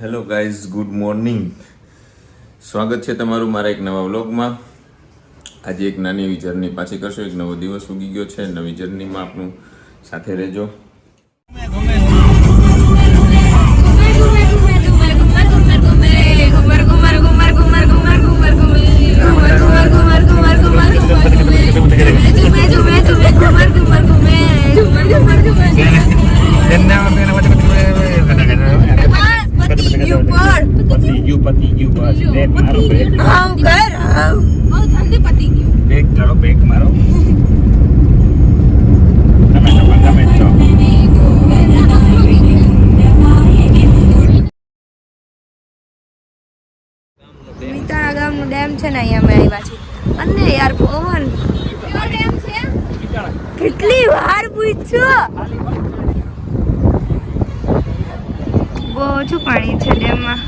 Hello guys, good morning. સ્વાગત છે તમારું મારા એક નવા વ્લોગમાં. આજે એક નાની એવી જર્ની પાછી કરશો. એક નવો દિવસ ઉગી ગયો છે. નવી જર્નીમાં આપણું સાથે રહેજો. મિતાણા ગામનો ડેમ છે ને, અહીંયા અમે આવ્યા છીએ. અને યાર પવન ડેમ છે, કેટલી વાર પૂછ્યો. બહુ ઓછું પાણી છે ડેમમાં,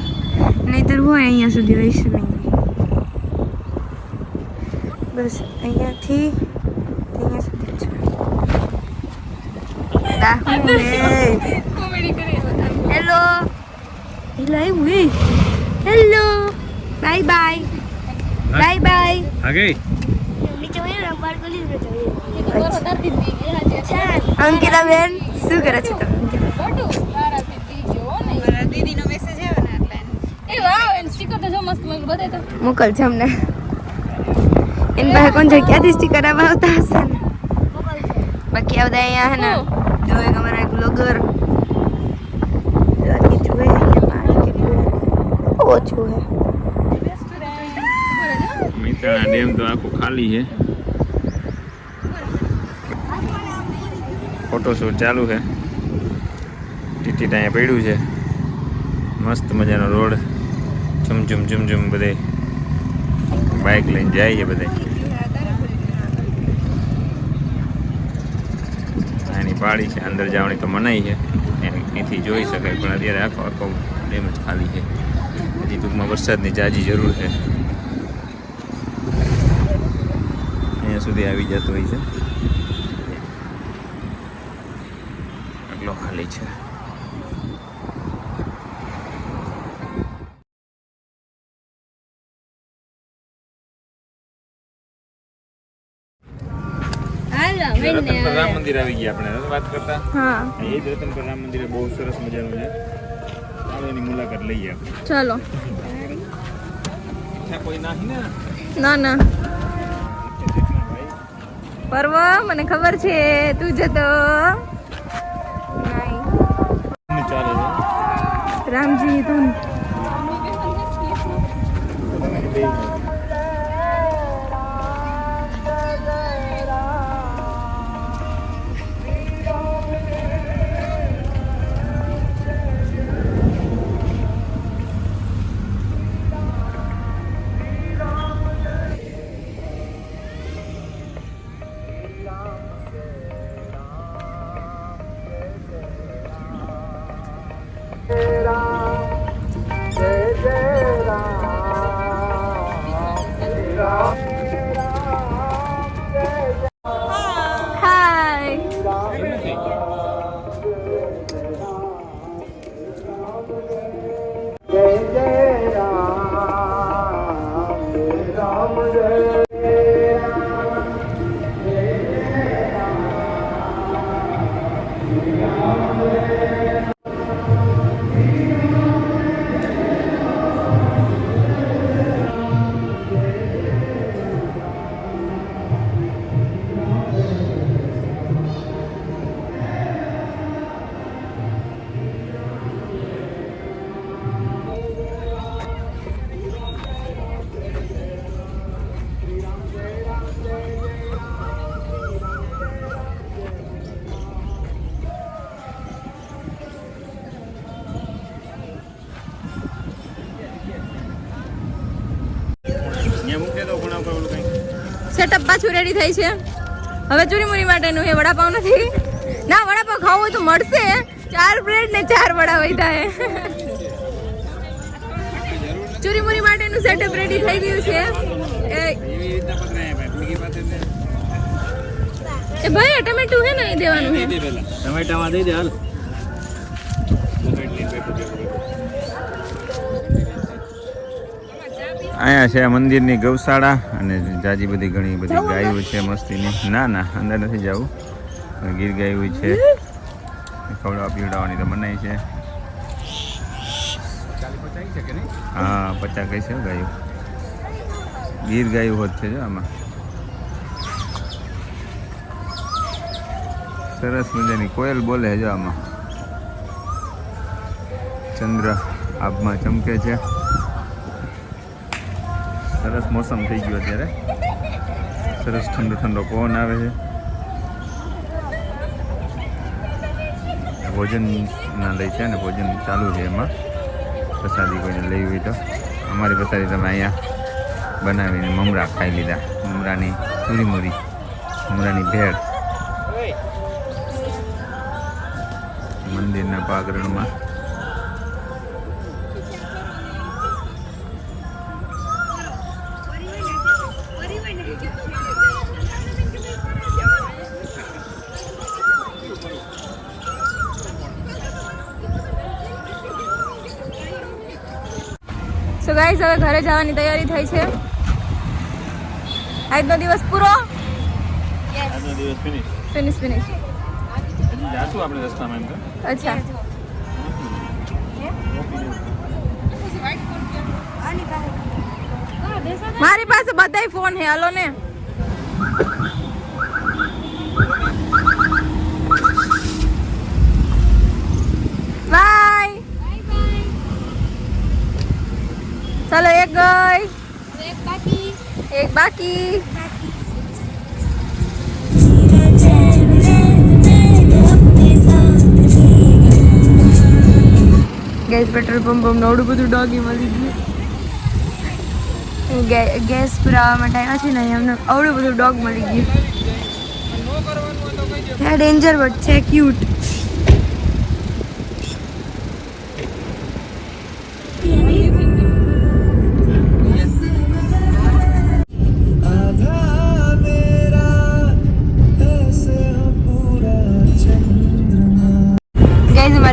નહીતર હોય અહીંયા સુધી રહેશે નહીં. બસ અહીંયાથી અહીંયા સુધી છે. Hello hello bye bye bye bye. Ankita બેન શું કરે છે તમે? મોકલ છે અમને. એની પાસે કોણ છે? ક્યાંથી સ્ટીકર આવતા હશે ને? બાકી આ બધા અહીંયા હે ને જોવે કે અમારા એક બ્લોગર જોવે ઓછું હે. મિતાણા ડેમ તો આખો ખાલી છે. ફોટોશૂટ ચાલુ છે. ટિકિટ અહીંયા પડ્યું છે. મસ્ત મજાનો રોડ. ઝુમ બધે બાઇક લઈને જાય છે બધે. આની પાડી છે. અંદર જવાની તો મનાઈ છે, અહીંથી જોઈ શકાય, પણ અત્યારે આખો ડેમ જ ખાલી છે. હજી ટૂંકમાં વરસાદની જાજી જરૂર છે. અહીંયા સુધી આવી જતો હોય છે. આટલો ખાલી છે. રતનપર રામ મંદિર આવી ગયા આપણે વાત કરતા. હા, એ જ રતનપર રામ મંદિર બહુ સરસ મજાનું છે. ચાલો એની મુલાકાત લઈએ આપણે. ચલો. કોઈ નાહી ને ના પર્વ, મને ખબર છે તું જતો ચાલે રામજી તું. સેટઅપ પાછું રેડી થઈ છે. હવે ચૂરીમુરી માટેનું એ વડાપાવ નથી. ના, વડાપાવ ખાવું હોય તો મળશે. 4 બ્રેડ ને 4 વડા વૈધા હે. ચૂરીમુરી માટેનું સેટઅપ રેડી થઈ ગયું છે. એ ભાઈ ટમેટું હે ને એ દેવાનું છે. ટમેટામાં દઈ દે હાલ. અહીંયા છે મંદિરની ગૌશાળા અને જાજી બધી ઘણી બધી ગાયો છે મસ્તીની. ના ના અંદર નથી જવું. ગીર ગાયું છે, ખવડાવવા પીવડાવવાની તો મનાઈ છે. હા 50 કઈ છે ગાયું. ગીર ગાયું હોત છે જો આમાં. સરસ મજાની કોયલ બોલે જો આમાં. ચંદ્ર આબમાં ચમકે છે. સરસ મોસમ થઈ ગયો અત્યારે. સરસ ઠંડો ઠંડો પવન આવે છે. ભોજન ના લઈ છે ને ભોજન ચાલુ છે એમાં. પ્રસાદી કોઈને લઈ હોય તો અમારી પ્રસાદી તમે અહીંયા બનાવીને મમરા ખાઈ લીધા. મમરાની ચૂરીમુરી, મમરાની ભેળ મંદિરના પાગરણમાં. સો ગાઈસ હવે ઘરે જવાની તૈયારી થઈ છે. આજનો દિવસ પૂરો. આજનો દિવસ ફિનિશ. Finish finish. હજી જાશું આપણે રસ્તામાં એમ તો. અચ્છા મારી પાસે બધાય ફોન હે. હાલો ને બાય. ચાલો એક ગઈ, એક બાકી. ગેસ પેટ્રોલ પંપ નવડું બધું ડોગી મળી ગયું. ગેસ પુરાવા માટે આવ્યા છે ને અમને અવડું બધું ડોગ મળી ગયું. ડેન્જર બટ છે ક્યુટ.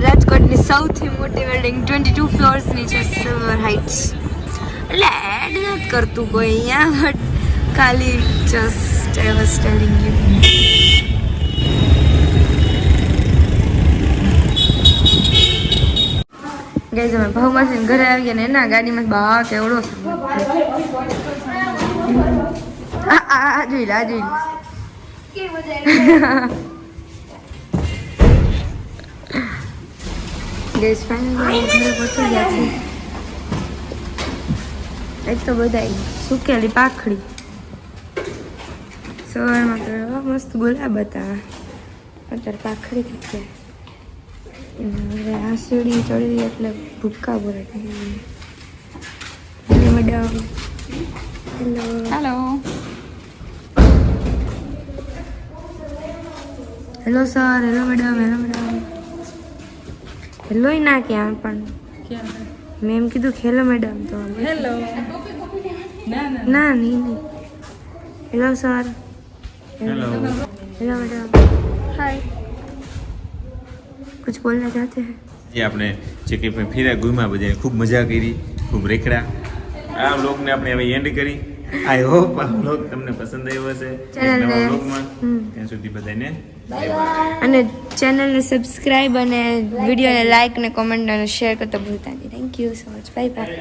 રાજકોટની સૌથી મોટી બિલ્ડિંગ 22 ફ્લોર્સની છે, સિલ્વર હાઇટ્સ. એટલે એડ નથી કરતું કોઈ અહીંયા, બટ ખાલી just I was telling you. Guys અમે ભાવમાંથી ઘરે આવી ગયા ને એના ગાડીમાં બા કેવડો આ જોઈ લે, આ જોઈ લે. ગેસ ફાઇનલી ઘરે પહોંચી ગયા છે. એક તો બધા સુકેલી પાખડી સવારમાં તો મસ્ત ગુલાબ હતા, અત્યારે પાખડી થઈ ગયા. હવે આ સીડી ચડી એટલે ભૂક્કા ભરે. Hello madam. Hello hello hello sir. Hello madam. Hello madam. Hello ના ક્યાં પણ મેં એમ કીધું હેલો મેડમ તો હેલો ના નહીં. Hello sir. Hello hello madam. Hi. कुछ बोलना चाहते हैं? જે આપણે જે કંઈ પણ ફીરા ગુમા બધાને ખૂબ મજા કરી, ખૂબ રેખડા. આ વ્લોગને આપણે હવે એન્ડ કરી. આઈ હોપ આ વ્લોગ તમને પસંદ આવ્યો હશે. નવા વ્લોગમાં ત્યાં સુધી બધાને અને ચેનલને સબસ્ક્રાઇબ અને વિડીયોને લાઈક ને કોમેન્ટ અને શેર કરતા ભૂલતા નહીં. Thank you so much. Bye bye.